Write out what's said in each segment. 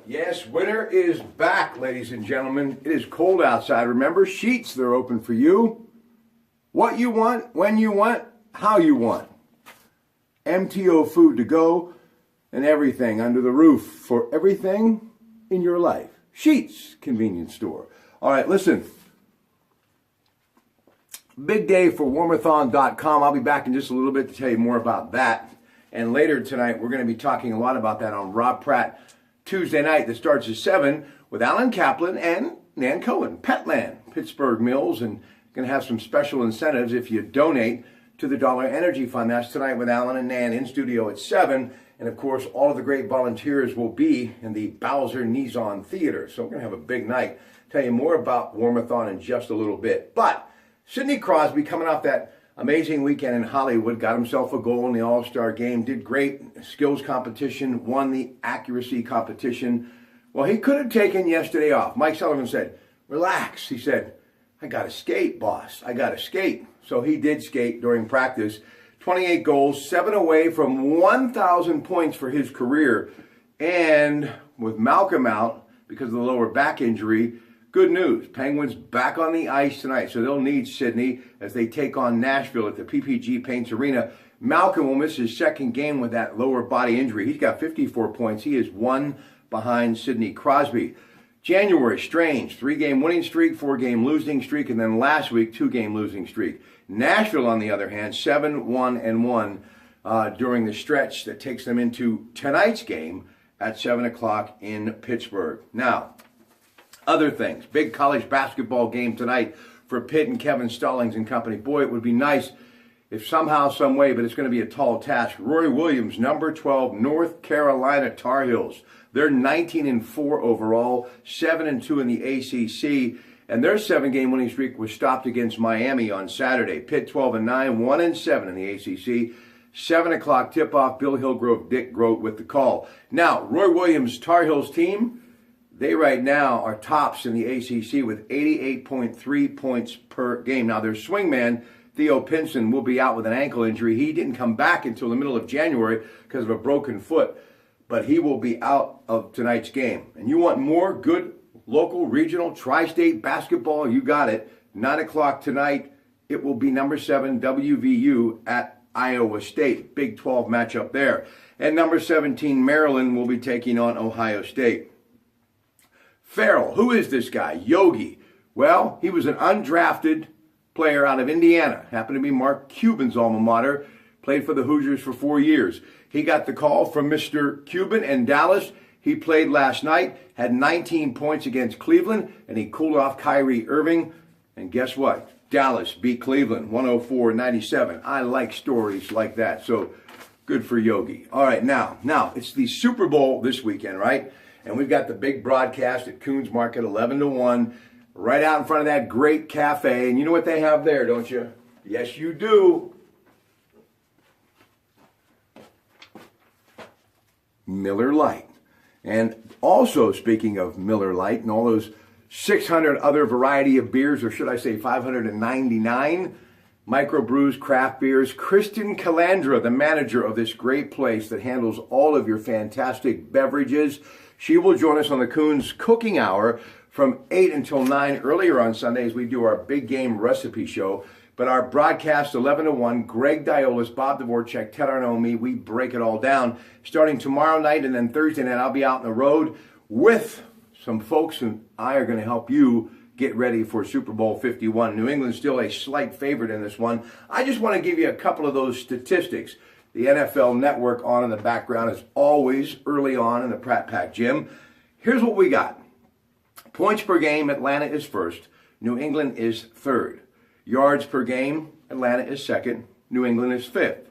Yes, winter is back, ladies and gentlemen. It is cold outside. Remember, sheets, they're open for you. What you want, when you want, how you want. MTO food to go and everything under the roof for everything in your life. Sheets, convenience store. All right, listen. Big day for warmathon.com. I'll be back in just a little bit to tell you more about that. And later tonight, we're going to be talking a lot about that on Rob Pratte Tuesday night that starts at 7 with Alan Kaplan and Nan Cohen, Petland, Pittsburgh Mills, and going to have some special incentives if you donate to the Dollar Energy Fund. That's tonight with Alan and Nan in studio at 7. And of course, all of the great volunteers will be in the Bowser Nizon Theater. So we're going to have a big night. Tell you more about Warmathon in just a little bit. But Sidney Crosby, coming off that amazing weekend in Hollywood, got himself a goal in the All-Star game, did great, skills competition, won the accuracy competition. Well, he could have taken yesterday off. Mike Sullivan said, relax. He said, I got to skate, boss. I got to skate. So he did skate during practice. 28 goals, 7 away from 1,000 points for his career. And with Malcolm out because of the lower back injury, good news. Penguins back on the ice tonight, so they'll need Sidney as they take on Nashville at the PPG Paints Arena. Malcolm will miss his second game with that lower body injury. He's got 54 points. He is one behind Sidney Crosby. January, strange. 3-game winning streak, 4-game losing streak, and then last week, 2-game losing streak. Nashville, on the other hand, 7-1-1 during the stretch that takes them into tonight's game at 7 o'clock in Pittsburgh. Now, other things. Big college basketball game tonight for Pitt and Kevin Stallings and company. Boy, it would be nice if somehow, some way, but it's going to be a tall task. Roy Williams, number 12, North Carolina Tar Heels. They're 19-4 overall, 7-2 in the ACC, and their 7-game winning streak was stopped against Miami on Saturday. Pitt 12-9, 1-7 in the ACC. 7 o'clock tip-off, Bill Hillgrove, Dick Grote with the call. Now, Roy Williams' Tar Heels team, they right now are tops in the ACC with 88.3 points per game. Now, their swingman, Theo Pinson, will be out with an ankle injury. He didn't come back until the middle of January because of a broken foot, but he will be out of tonight's game. And you want more good local, regional, tri-state basketball? You got it. 9 o'clock tonight, it will be number 7 WVU at Iowa State. Big 12 matchup there. And number 17 Maryland will be taking on Ohio State. Farrell, who is this guy? Yogi. Well, he was an undrafted player out of Indiana. Happened to be Mark Cuban's alma mater. Played for the Hoosiers for 4 years. He got the call from Mr. Cuban in Dallas. He played last night, had 19 points against Cleveland, and he cooled off Kyrie Irving. And guess what? Dallas beat Cleveland 104-97. I like stories like that, so good for Yogi. All right, now it's the Super Bowl this weekend, right? And we've got the big broadcast at Coons Market, 11-1, right out in front of that great cafe. And you know what they have there, don't you? Yes, you do. Miller Lite. And also, speaking of Miller Lite and all those 600 other variety of beers, or should I say 599 microbrews, craft beers, Kristen Calandra, the manager of this great place that handles all of your fantastic beverages, she will join us on the Coons Cooking Hour from 8 until 9 earlier on Sundays. We do our big game recipe show. But our broadcast, 11-1, Greg Diolis, Bob Dvorak, Ted Arno, me, we break it all down. Starting tomorrow night and then Thursday night, I'll be out on the road with some folks, and I are going to help you get ready for Super Bowl 51. New England's still a slight favorite in this one. I just want to give you a couple of those statistics. The NFL Network on in the background as always early on in the Pratt Pack Gym. Here's what we got. Points per game, Atlanta is first. New England is third. Yards per game, Atlanta is second. New England is fifth.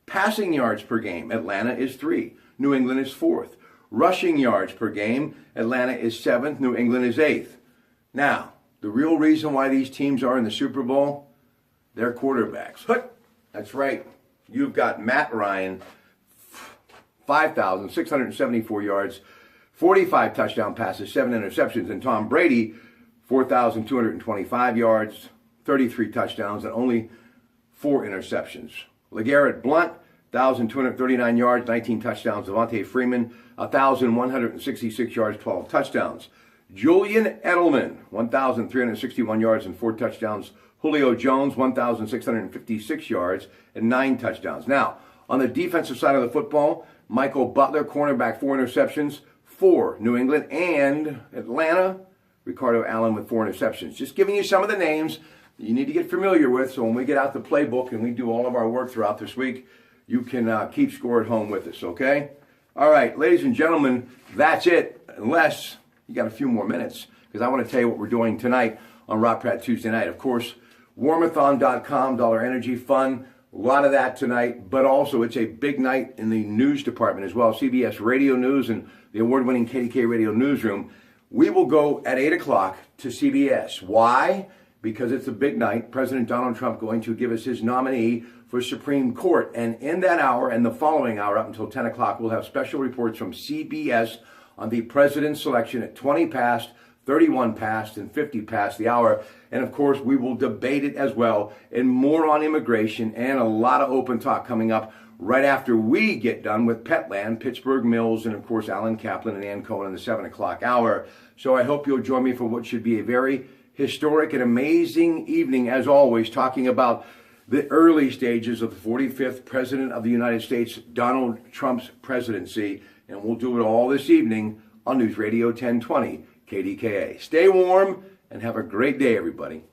Passing yards per game, Atlanta is 3. New England is 4th. Rushing yards per game, Atlanta is 7th. New England is 8th. Now, the real reason why these teams are in the Super Bowl, they're quarterbacks. That's right. You've got Matt Ryan, 5,674 yards, 45 touchdown passes, 7 interceptions, and Tom Brady, 4,225 yards, 33 touchdowns, and only 4 interceptions. LeGarrette Blount, 1,239 yards, 19 touchdowns. Devontae Freeman, 1,166 yards, 12 touchdowns. Julian Edelman, 1,361 yards and 4 touchdowns. Julio Jones, 1,656 yards and 9 touchdowns. Now, on the defensive side of the football, Michael Butler, cornerback, 4 interceptions for New England. And Atlanta, Ricardo Allen with 4 interceptions. Just giving you some of the names you need to get familiar with, so when we get out the playbook and we do all of our work throughout this week, you can keep score at home with us, okay? All right, ladies and gentlemen, that's it, unless you got a few more minutes, because I want to tell you what we're doing tonight on Rob Pratte Tuesday night. Of course, warmathon.com, Dollar Energy Fund, a lot of that tonight, but also it's a big night in the news department as well, CBS Radio News and the award-winning KDK Radio Newsroom. We will go at 8 o'clock to CBS. Why? Because it's a big night. President Donald Trump going to give us his nominee for Supreme Court. And in that hour and the following hour up until 10 o'clock, we'll have special reports from CBS on the president's selection at 20 past, 31 past, and 50 past the hour. And of course, we will debate it as well, and more on immigration and a lot of open talk coming up right after we get done with Petland, Pittsburgh Mills, and of course, Alan Kaplan and Ann Cohen in the 7 o'clock hour. So I hope you'll join me for what should be a very historic and amazing evening, as always, talking about the early stages of the 45th President of the United States, Donald Trump's presidency. And we'll do it all this evening on News Radio 1020 KDKA. Stay warm and have a great day, everybody.